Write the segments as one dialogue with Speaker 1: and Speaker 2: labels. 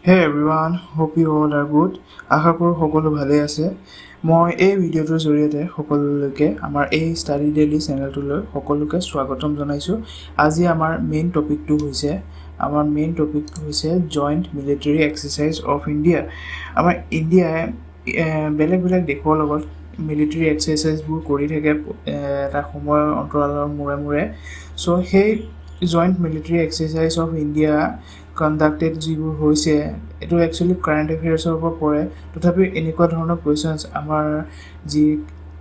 Speaker 1: Hey everyone, hope you all are good. আশা কৰোঁ সকলো ভালে আছে। মই এই ভিডিঅ'টোৰ জৰিয়তে সকলোকে আমাৰ এই ষ্টাডি ডেইলি চেনেলটোলৈ সকলোকে স্বাগতম জনাইছোঁ। আজি আমাৰ মেইন টপিকটো হৈছে joint military exercise of India. আমাৰ ইণ্ডিয়াই বেলেগ দেশৰ লগত মিলিটাৰী এক্সাৰচাইজবোৰ কৰি থাকে এটা সময় অন্তৰালৰ মূৰে চ' সেই joint military exercise of India conducted যিবোৰ হৈছে এইটো একচুৱেলি কাৰেণ্ট এফেয়াৰ্ছৰ ওপৰত পৰে। তথাপিও এনেকুৱা ধৰণৰ কুৱেশ্যনছ আমাৰ যি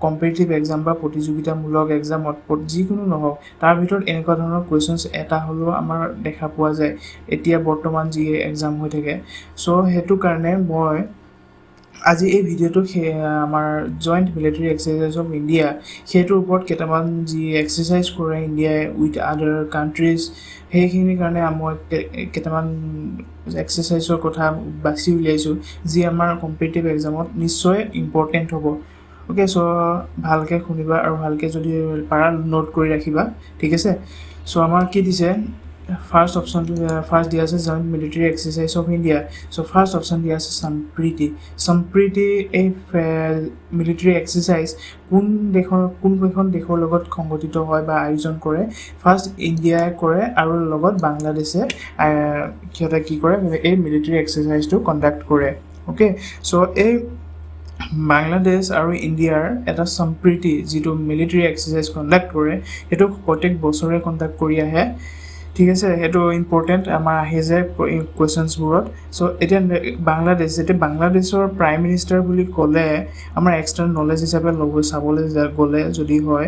Speaker 1: কম্পিটিটিভ এক্সাম বা প্ৰতিযোগিতামূলক এক্সামত যিকোনো নহওক তাৰ ভিতৰত এনেকুৱা ধৰণৰ কুৱেশ্যনছ এটা হ'লেও আমাৰ দেখা পোৱা যায় এতিয়া বৰ্তমান যি এক্সাম হৈ থাকে। চ' সেইটো কাৰণে মই আজি এই ভিডিঅ'টো আমাৰ joint military exercise of India সেইটোৰ ওপৰত কেইটামান যি এক্সাৰচাইজ কৰে ইণ্ডিয়াই উইথ আদাৰ কাণ্ট্ৰিজ সেইখিনিৰ কাৰণে মই কেইটামান এক্সাৰচাইজৰ কথা বাছি উলিয়াইছোঁ যি আমাৰ কম্পিটিটিভ এক্সামত নিশ্চয় ইম্পৰ্টেণ্ট হ'ব। অ'কে, চ' ভালকৈ শুনিবা আৰু ভালকৈ যদি পাৰা নোট কৰি ৰাখিবা, ঠিক আছে। চ' আমাৰ কি দিছে ফাৰ্ষ্ট দিয়া আছে joint military exercise of India. So' first option দিয়া আছে সম্প্ৰীতি এই মিলিটাৰী এক্সাৰচাইজ কোনকেইখন দেশৰ লগত সংগঠিত হয় বা আয়োজন কৰে। ফাৰ্ষ্ট ইণ্ডিয়াই কৰে আৰু লগত বাংলাদেশে সিহঁতে কি কৰে এই মিলিটাৰী এক্সাৰচাইজটো কণ্ডাক্ট কৰে। অ'কে, চ' এই বাংলাদেশ আৰু ইণ্ডিয়াৰ এটা সম্প্ৰীতি যিটো মিলিটাৰী এক্সাৰচাইজ কণ্ডাক্ট কৰে সেইটো প্ৰত্যেক বছৰে কণ্ডাক্ট কৰি আহে, ঠিক আছে। সেইটো ইম্পৰ্টেণ্ট আমাৰ আহি যায় কুৱেশ্যনছবোৰত। চ' এতিয়া বাংলাদেশৰ প্ৰাইম মিনিষ্টাৰ বুলি ক'লে আমাৰ এক্সট্ৰা নলেজ হিচাপে চাবলৈ গ'লে যদি হয়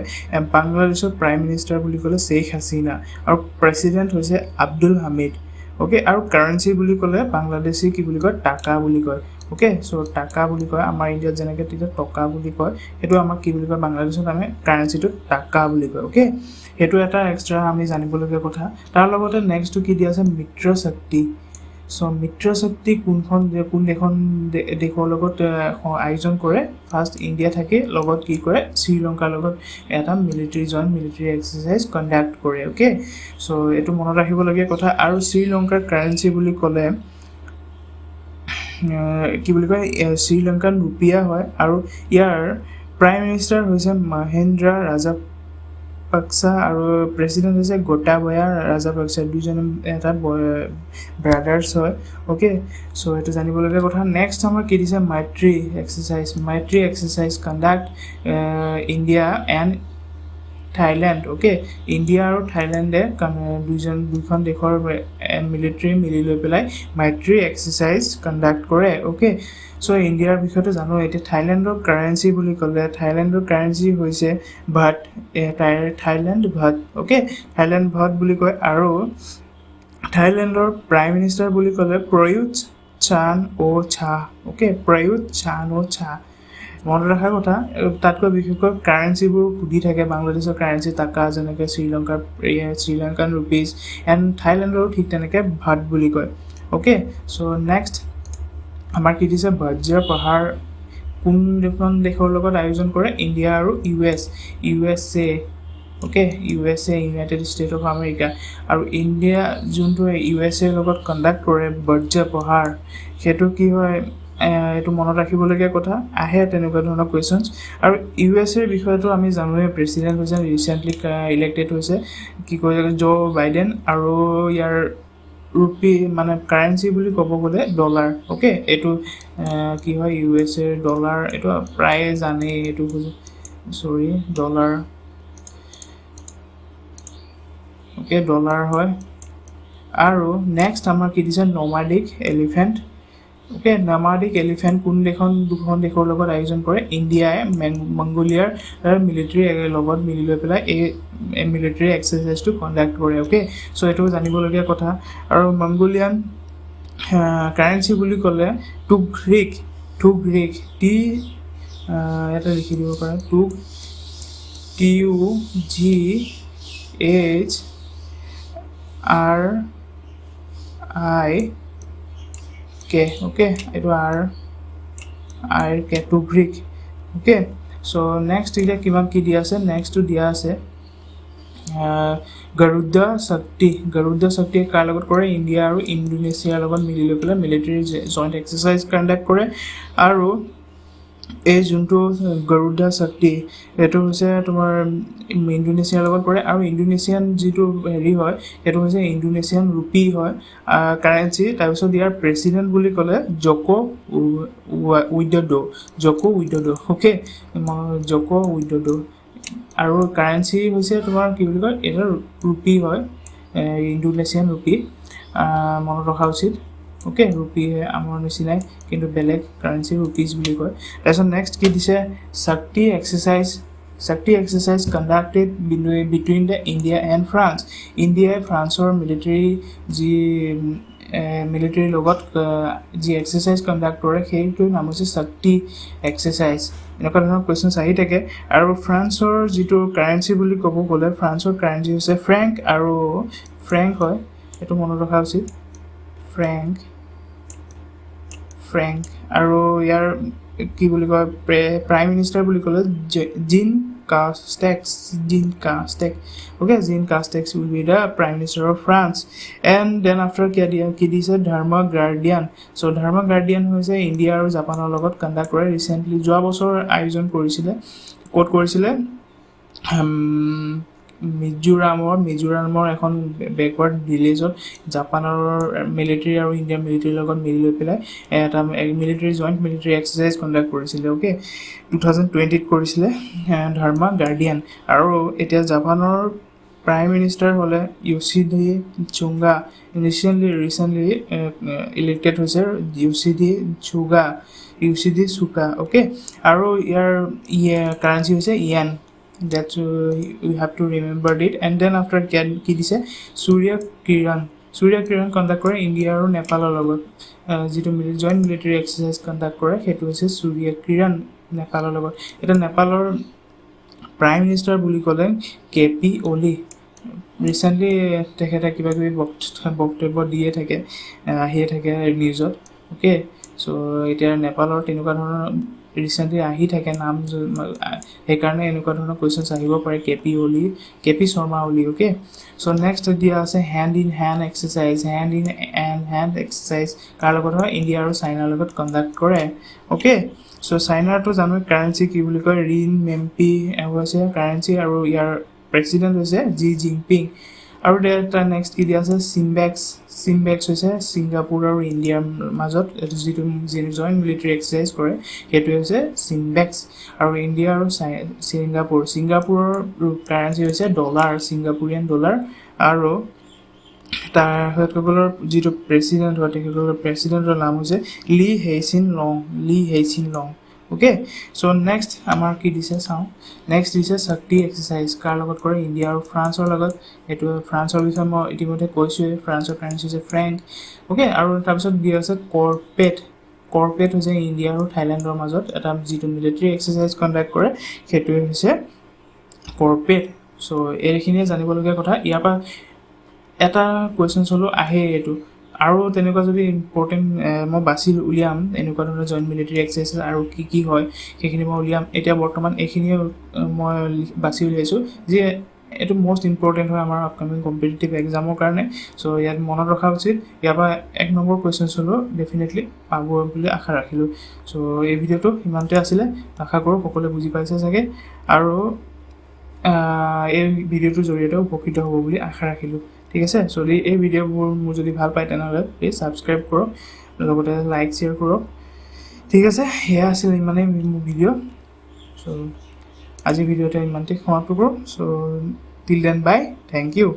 Speaker 1: বাংলাদেশৰ প্ৰাইম মিনিষ্টাৰ বুলি ক'লে শ্বেইখ হাছিনা আৰু প্ৰেছিডেণ্ট হৈছে আব্দুল হামিদ। অ'কে, আৰু কাৰেঞ্চি বুলি ক'লে বাংলাদেশী কি বুলি কয় টাকা বুলি কয়। অ'কে, চ' টাকা বুলি কয় আমাৰ ইণ্ডিয়াত যেনেকৈ তেতিয়া টকা বুলি কয় সেইটো আমাক কি বুলি কয় বাংলাদেশত আমি কাৰেঞ্চিটো টাকা বুলি কয়। অ'কে, সেইটো এটা এক্সট্ৰা আমি জানিবলগীয়া কথা। তাৰ লগতে নেক্সটটো কি দিয়া আছে মিত্ৰশক্তি। চ' মিত্ৰশক্তি কোন দেশৰ লগত আয়োজন কৰে। ফাৰ্ষ্ট ইণ্ডিয়া থাকে লগত কি কৰে শ্ৰীলংকাৰ লগত এটা জইণ্ট মিলিটাৰী এক্সাৰচাইজ কণ্ডাক্ট কৰে। অ'কে, চ' এইটো মনত ৰাখিবলগীয়া কথা। আৰু শ্ৰীলংকাৰ কাৰেঞ্চি বুলি ক'লে কি বুলি কয় শ্ৰীলংকান ৰুপিয়া হয় আৰু ইয়াৰ প্ৰাইম মিনিষ্টাৰ হৈছে মহেন্দ্ৰ ৰাজাপাক্সা আৰু প্ৰেছিডেণ্ট হৈছে গোটাবয়া ৰাজাপাক্সা। দুইজনে এটা ব্ৰাদাৰ্ছ হয়। অ'কে, চ' এইটো জানিবলগীয়া কথা। নেক্সট আমাৰ কি দিছে Maitree exercise conduct India and Thailand. Okay, India আৰু থাইলেণ্ডে দুইখন দেশৰ মিলিটাৰী মিলি লৈ পেলাই মাইত্ৰী এক্সাৰচাইজ কণ্ডাক্ট কৰে। অ'কে, চ' ইণ্ডিয়াৰ বিষয়টো জানো। এতিয়া থাইলেণ্ডৰ কাৰেঞ্চি বুলি ক'লে থাইলেণ্ডৰ কাৰেঞ্চি হৈছে ভাট, থাইলেণ্ড ভাট। অ'কে, থাইলেণ্ড ভাট বুলি কয়। আৰু থাইলেণ্ডৰ প্ৰাইম মিনিষ্টাৰ বুলি ক'লে প্ৰয়ুত চান অ' চা। অ'কে, প্ৰয়ুত চান অ' চা মনত ৰখাৰ কথা। তাতকৈ বিশেষকৈ কাৰেঞ্চিবোৰ সুধি থাকে বাংলাদেশৰ কাৰেঞ্চি টাকা যেনেকৈ শ্ৰীলংকান ৰুপিজ এণ্ড থাইলেণ্ডৰো ঠিক তেনেকৈ ভাট বুলি কয়। অ'কে, চ' নেক্সট আমাৰ কি দিছে বজ্ৰ প্ৰহাৰ কোন দেশৰ লগত আয়োজন কৰে ইণ্ডিয়া আৰু U S A. Okay, united state of America আৰু ইণ্ডিয়া যোনটো ইউ এছ এৰ লগত কণ্ডাক্ট কৰে বজ্ৰ প্ৰহাৰ সেইটো কি হয় এইটো মনত ৰাখিবলগীয়া কথা। আহে তেনেকুৱা ধৰণৰ কুৱেশ্যনছ। আৰু ইউ এছ এৰ বিষয়টো আমি জানোৱে প্ৰেছিডেণ্ট হৈছে ৰিচেণ্টলি ইলেক্টেড হৈছে কি কয় জ' বাইডেন আৰু ইয়াৰ ৰুপি মানে কাৰেঞ্চি বুলি ক'ব গ'লে ডলাৰ। অ'কে, এইটো কি হয় ইউ এছ এৰ ডলাৰ এইটো প্ৰায়ে জানেই এইটো ডলাৰ। অ'কে, ডলাৰ হয়। আৰু নেক্সট আমাৰ কি দিছে nomadic elephant. Okay, nomadic elephant দুখন দেশৰ লগত আয়োজন কৰে ইণ্ডিয়াই মংগোলিয়াৰ মিলিটাৰী লগত মিলি লৈ পেলাই এই মিলিটাৰী এক্সাৰচাইজটো কণ্ডাক্ট কৰে। অ'কে, চ' এইটো জানিবলগীয়া কথা। আৰু মংগোলিয়ান কাৰেঞ্চি বুলি ক'লে টুঘ্ৰিক ইয়াতে লিখি দিব পাৰে TUGHRIK। অ'কে, এইটো টুঘ্ৰিক। অ'কে, চ' নেক্সট এতিয়া কিমান কি দিয়া আছে নেক্সটটো দিয়া আছে গাৰুডা শক্তি কাৰ লগত কৰে ইণ্ডিয়া আৰু ইণ্ডোনেছিয়াৰ লগত মিলি লৈ পেলাই মিলিটাৰী জইণ্ট এক্সাৰচাইজ কণ্ডাক্ট কৰে আৰু এই যোনটো গাৰুডা শক্তি এইটো হৈছে তোমাৰ ইণ্ডোনেছিয়াৰ লগত কৰে আৰু ইণ্ডোনেছিয়ান যিটো হেৰি হয় সেইটো হৈছে ইণ্ডোনেছিয়ান ৰুপি হয় কাৰেঞ্চি তাৰপিছত ইয়াৰ প্ৰেচিডেণ্ট বুলি ক'লে জকো উইডোডো অ'কে জকো উইডোডো আৰু কাৰেঞ্চি হৈছে তোমাৰ কি বুলি কয় এটা ৰুপি হয় ইণ্ডোনেছিয়ান ৰুপি মনত ৰখা উচিত অ'কে ৰুপি আমাৰ নিচিনাই কিন্তু বেলেগ কাৰেঞ্চি ৰুপিজ বুলি কয় তাৰপিছত নেক্সট কি দিছে শক্তি exercise conducted between the India and France ইণ্ডিয়াই ফ্ৰান্সৰ মিলিটাৰীৰ লগত যি এক্সাৰচাইজ কণ্ডাক্ট কৰে সেইটোৰ নাম হৈছে শক্তি এক্সাৰচাইজ এনেকুৱা ধৰণৰ কুৱেশ্যনছ আহি থাকে আৰু ফ্ৰান্সৰ যিটো কাৰেঞ্চি বুলি ক'ব গ'লে ফ্ৰান্সৰ কাৰেঞ্চি হৈছে ফ্ৰেংক হয় এইটো মনত ৰখা উচিত ফ্ৰেংক আৰু ইয়াৰ কি বুলি কয় প্ৰাইম মিনিষ্টাৰ বুলি ক'লে জিন কাষ্টেক্স okay Jean Castex will be the prime minister of France and then after কি দিছে ধৰ্মা গাৰ্ডিয়ান so ধৰ্মা গাৰ্ডিয়ান হৈছে ইণ্ডিয়া আৰু জাপানৰ লগত কণ্ডাক্ট কৰে ৰিসেন্টলি যোৱা বছৰ আয়োজন কৰিছিলে মিজোৰামৰ এখন বেকৱাৰ্ড ভিলেজত জাপানৰ মিলিটাৰী আৰু ইণ্ডিয়ান মিলিটাৰীৰ লগত মিলি লৈ পেলাই এটা জইণ্ট মিলিটাৰী এক্সাৰচাইজ কণ্ডাক্ট কৰিছিলে অ'কে 2020 কৰিছিলে ধৰ্মা গাৰ্ডিয়ান আৰু এতিয়া জাপানৰ প্ৰাইম মিনিষ্টাৰ হ'লে য়োশিহিদে চুগা ৰিচেণ্টলি ইলেক্টেড হৈছে য়োশিহিদে চুগা অ'কে আৰু ইয়াৰ কাৰেঞ্চি হৈছে yen that's you have to remember it and then after কি দিছে সূৰ্য কিৰণ কণ্ডাক্ট কৰে ইণ্ডিয়া আৰু নেপালৰ লগত যিটো জইণ্ট মিলিটাৰী এক্সাৰচাইজ কণ্ডাক্ট কৰে সেইটো হৈছে সূৰ্য কিৰণ নেপালৰ লগত এটা নেপালৰ প্ৰাইম মিনিষ্টাৰ বুলি ক'লে কেপি অলি ৰিচেণ্টলি তেখেতে কিবা কিবি বক্তব্য আহিয়ে থাকে নিউজত অ'কে চ' এতিয়া নেপালৰ তেনেকুৱা ধৰণৰ ৰিচেণ্টলি আহি থাকে নাম সেইকাৰণে এনেকুৱা ধৰণৰ কুৱেশ্যনছ আহিব পাৰে কেপি Sharma Oli okay so' next দিয়া আছে হেণ্ড ইন হেণ্ড এক্সাৰচাইজ কাৰ লগত হয় ইণ্ডিয়া আৰু চাইনাৰ লগত কণ্ডাক্ট কৰে অ'কে চ' চাইনাৰটো জানো কাৰেঞ্চি কি বুলি কয় ৰিন মেম্পি হৈছে কাৰেঞ্চি আৰু ইয়াৰ প্ৰেচিডেণ্ট হৈছে জি জিনপিং আৰু তাৰ নেক্সট কি দিয়া আছে চিমবেক্স হৈছে ছিংগাপুৰ আৰু ইণ্ডিয়াৰ মাজত যিটো জইণ্ট মিলিটাৰী এক্সাৰচাইজ কৰে সেইটো হৈছে চিমবেক্স আৰু ইণ্ডিয়া আৰু ছিংগাপুৰৰ কাৰেঞ্চি হৈছে ছিংগাপুৰিয়ান ডলাৰ আৰু তেখেতসকলৰ যিটো প্ৰেচিডেণ্ট হয় তেখেতসকলৰ প্ৰেচিডেণ্টৰ নাম হৈছে লি হেইচিন লং অ'কে চ' নেক্সট আমাৰ কি দিছে চাওঁ নেক্সট দিছে শক্তি এক্সাৰচাইজ কাৰ লগত কৰে ইণ্ডিয়া আৰু ফ্ৰান্সৰ লগত এইটো ফ্ৰান্সৰ বিষয়ে মই ইতিমধ্যে কৈছোঁৱেই ফ্ৰান্সৰ কাৰেঞ্চি হৈছে ফ্ৰেংক অ'কে আৰু তাৰপিছত দিয়া আছে কৰ্পেট হৈছে ইণ্ডিয়া আৰু থাইলেণ্ডৰ মাজত এটা যিটো মিলিটাৰী এক্সাৰচাইজ কণ্ডাক্ট কৰে সেইটোৱে হৈছে কৰ্পেট চ' এইখিনিয়ে জানিবলগীয়া কথা ইয়াৰ পৰা এটা কুৱেশ্যনছ হ'লেও আহে এইটো আৰু তেনেকুৱা যদি ইম্পৰ্টেণ্ট মই উলিয়াম এনেকুৱা ধৰণৰ জইণ্ট মিলিটাৰী এক্সাৰচাইজ আৰু কি হয় সেইখিনি মই উলিয়াম এতিয়া বৰ্তমান এইখিনিয়ে মই বাছি উলিয়াইছোঁ যে এইটো মষ্ট ইম্পৰ্টেণ্ট হয় আমাৰ আপকামিং কম্পিটিটিভ এক্সামৰ কাৰণে চ' ইয়াত মনত ৰখা উচিত ইয়াৰ পৰা 1 নম্বৰ কুৱেশ্যনছ হ'লেও ডেফিনেটলি পাব বুলি আশা ৰাখিলোঁ চ' এই ভিডিঅ'টো সিমানতে আছিলে আশা কৰোঁ সকলোৱে বুজি পাইছে চাগে আৰু এই ভিডিঅ'টোৰ জৰিয়তে উপকৃত হ'ব বুলি আশা ৰাখিলোঁ ঠিক আছে যদি এই ভিডিঅ'বোৰ মোৰ যদি ভাল পায় তেনেহ'লে প্লিজ ছাবস্ক্ৰাইব কৰক লগতে লাইক শ্বেয়াৰ কৰক ঠিক আছে সেয়া আছিল ইমানেই মোৰ ভিডিঅ' চ' আজি ভিডিঅ'টো ইমানতে সমাপ্ত কৰোঁ চ' till then bye thank U